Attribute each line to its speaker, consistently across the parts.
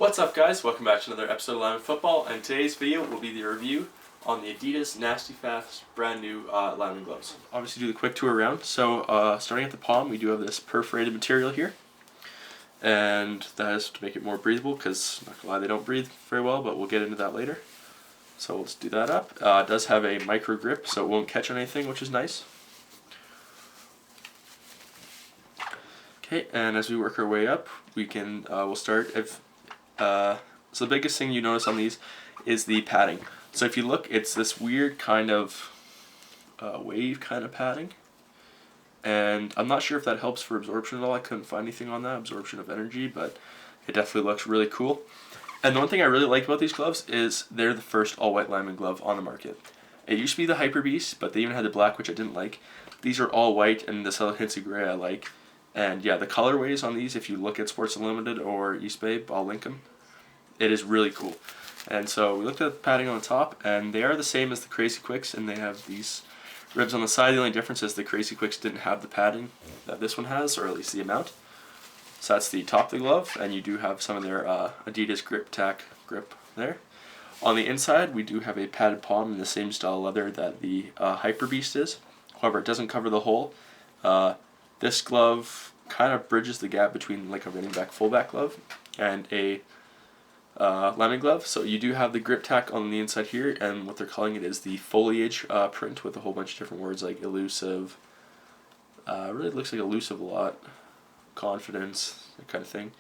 Speaker 1: What's up, guys? Welcome back to another episode of Lineman Football, and today's video will be the review on the Adidas Nasty Fast brand new lineman gloves. Obviously do the quick tour around. So starting at the palm, we do have this perforated material here, and that is to make it more breathable because, not gonna lie, they don't breathe very well, but we'll get into that later. So let's do that up. It does have a micro grip, so it won't catch on anything, which is nice. Okay, and as we work our way up, we'll start so the biggest thing you notice on these is the padding. So if you look, it's this weird kind of wave kind of padding, and I'm not sure if that helps for absorption at all. I couldn't find anything on that, absorption of energy, but it definitely looks really cool. And the one thing I really like about these gloves is they're the first all-white lineman glove on the market. It used to be the Hyper Beast, but they even had the black, which I didn't like. These are all white, and this other hints of gray I like. And yeah, the colorways on these, if you look at Sports Unlimited or Eastbay, I'll link them. It is really cool. And so we looked at the padding on the top, and they are the same as the Crazy Quicks, and they have these ribs on the side. The only difference is the Crazy Quicks didn't have the padding that this one has, or at least the amount. So that's the top of the glove, and you do have some of their Adidas Grip Tack grip there. On the inside, we do have a padded palm in the same style leather that the Hyper Beast is. However, it doesn't cover the hole. This glove kind of bridges the gap between like a running back fullback glove and a lineman glove. So you do have the grip tack on the inside here, and what they're calling it is the foliage print with a whole bunch of different words like elusive. Really looks like elusive a lot. Confidence, that kind of thing.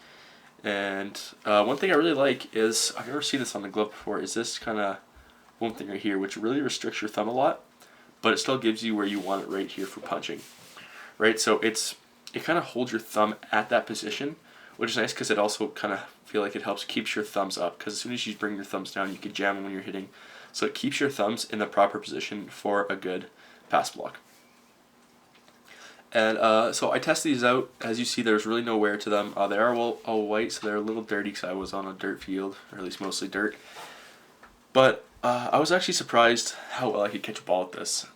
Speaker 1: And one thing I really like is, I've never seen this on the glove before, is this kind of one thing right here, which really restricts your thumb a lot, but it still gives you where you want it right here for punching. Right, so it kind of holds your thumb at that position, which is nice because it also kind of feel like it helps keeps your thumbs up, because as soon as you bring your thumbs down, you can jam them when you're hitting. So it keeps your thumbs in the proper position for a good pass block. And so I test these out. As you see, there's really no wear to them. They are all white, so they're a little dirty because I was on a dirt field, or at least mostly dirt. But I was actually surprised how well I could catch a ball with this.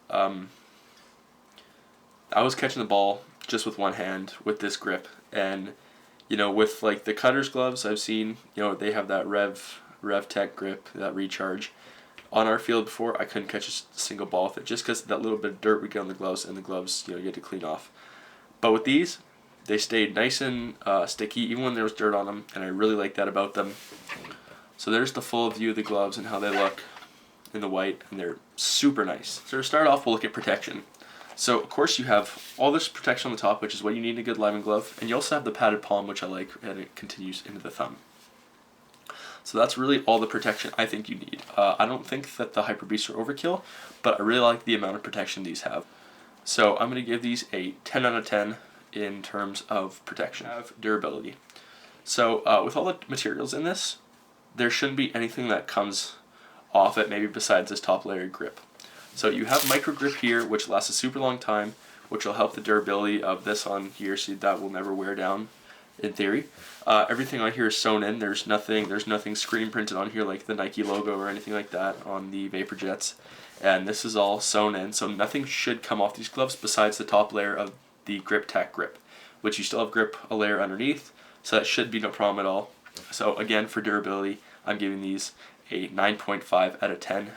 Speaker 1: I was catching the ball just with one hand with this grip, and with like the Cutters gloves I've seen, they have that Rev Tech grip, that recharge. On our field before, I couldn't catch a single ball with it just because of that little bit of dirt we get on the gloves, and the gloves, you had to clean off. But with these, they stayed nice and sticky even when there was dirt on them, and I really like that about them. So there's the full view of the gloves and how they look in the white, and they're super nice. So to start off, we'll look at protection. So of course you have all this protection on the top, which is what you need in a good lineman glove, and you also have the padded palm, which I like, and it continues into the thumb. So that's really all the protection I think you need. I don't think that the Hyper Beasts are overkill, but I really like the amount of protection these have. So I'm going to give these a 10 out of 10 in terms of protection. Have durability. So with all the materials in this, there shouldn't be anything that comes off it, maybe besides this top layer grip. So you have micro grip here, which lasts a super long time, which will help the durability of this on here, so that will never wear down, in theory. Everything on here is sewn in. There's nothing screen printed on here like the Nike logo or anything like that on the Vapor Jets. And this is all sewn in, so nothing should come off these gloves besides the top layer of the Grip Tack grip, which you still have grip a layer underneath, so that should be no problem at all. So again, for durability, I'm giving these a 9.5 out of 10,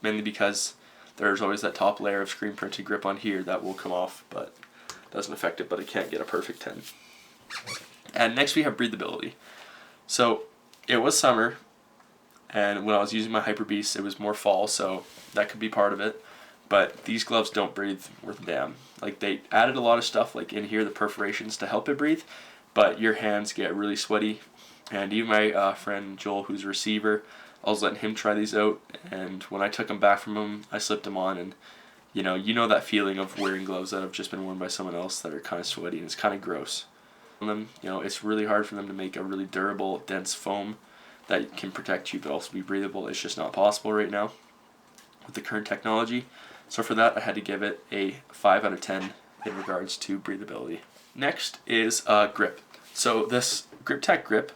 Speaker 1: mainly because there's always that top layer of screen printed grip on here that will come off, but doesn't affect it, but it can't get a perfect 10. And next we have breathability. So it was summer, and when I was using my Hyper Beast, it was more fall, so that could be part of it. But these gloves don't breathe worth a damn. Like, they added a lot of stuff like in here, the perforations, to help it breathe, but your hands get really sweaty. And even my friend Joel, who's a receiver, I was letting him try these out, and when I took them back from him, I slipped them on, and you know that feeling of wearing gloves that have just been worn by someone else that are kind of sweaty, and it's kind of gross. Them, it's really hard for them to make a really durable, dense foam that can protect you but also be breathable. It's just not possible right now with the current technology. So for that, I had to give it a 5 out of 10 in regards to breathability. Next is grip. So this Grip Tack grip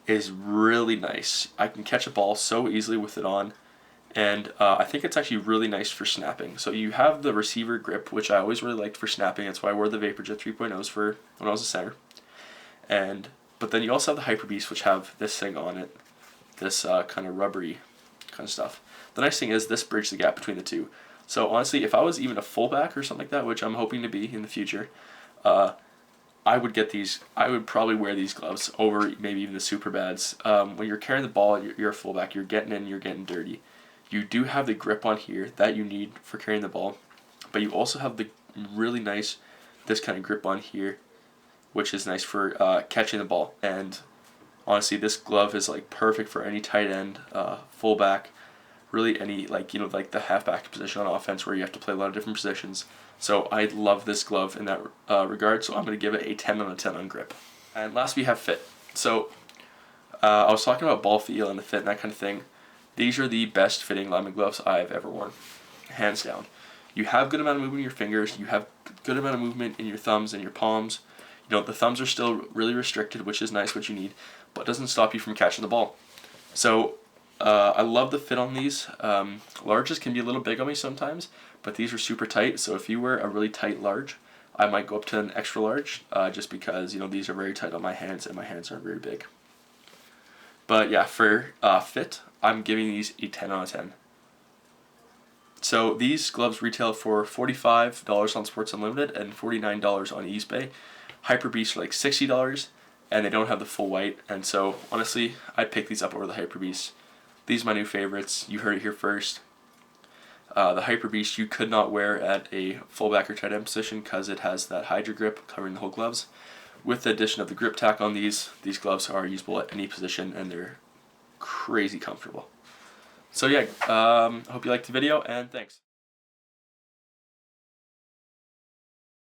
Speaker 1: is really nice. I can catch a ball so easily with it on, and I think it's actually really nice for snapping. So you have the receiver grip, which I always really liked for snapping. That's why I wore the VaporJet 3.0s for when I was a center. But then you also have the Hyper Beast, which have this thing on it, this kind of rubbery kind of stuff. The nice thing is this bridges the gap between the two. So honestly, if I was even a fullback or something like that, which I'm hoping to be in the future, I would get these. I would probably wear these gloves over maybe even the super bads. When you're carrying the ball, you're a fullback. You're getting in. You're getting dirty. You do have the grip on here that you need for carrying the ball, but you also have the really nice this kind of grip on here, which is nice for catching the ball. And honestly, this glove is like perfect for any tight end, fullback, really any like like the halfback position on offense where you have to play a lot of different positions. So I love this glove in that regard. So I'm going to give it a 10 out of 10 on grip. And last we have fit. So I was talking about ball feel and the fit and that kind of thing. These are the best fitting lineman gloves I've ever worn, hands down. You have good amount of movement in your fingers. You have good amount of movement in your thumbs and your palms. The thumbs are still really restricted, which is nice, what you need, but it doesn't stop you from catching the ball. So I love the fit on these. Larges can be a little big on me sometimes, but these are super tight. So if you wear a really tight large, I might go up to an extra large, just because these are very tight on my hands and my hands aren't very big. But yeah, for fit, I'm giving these a 10 out of 10. So these gloves retail for $45 on Sports Unlimited and $49 on eBay. Hyper Beast are like $60, and they don't have the full white. And so honestly, I'd pick these up over the Hyper Beast. These are my new favorites. You heard it here first. The Hyper Beast you could not wear at a fullback or tight end position because it has that Hydra grip covering the whole gloves. With the addition of the grip tack on these gloves are usable at any position, and they're crazy comfortable. So yeah, hope you liked the video, and thanks.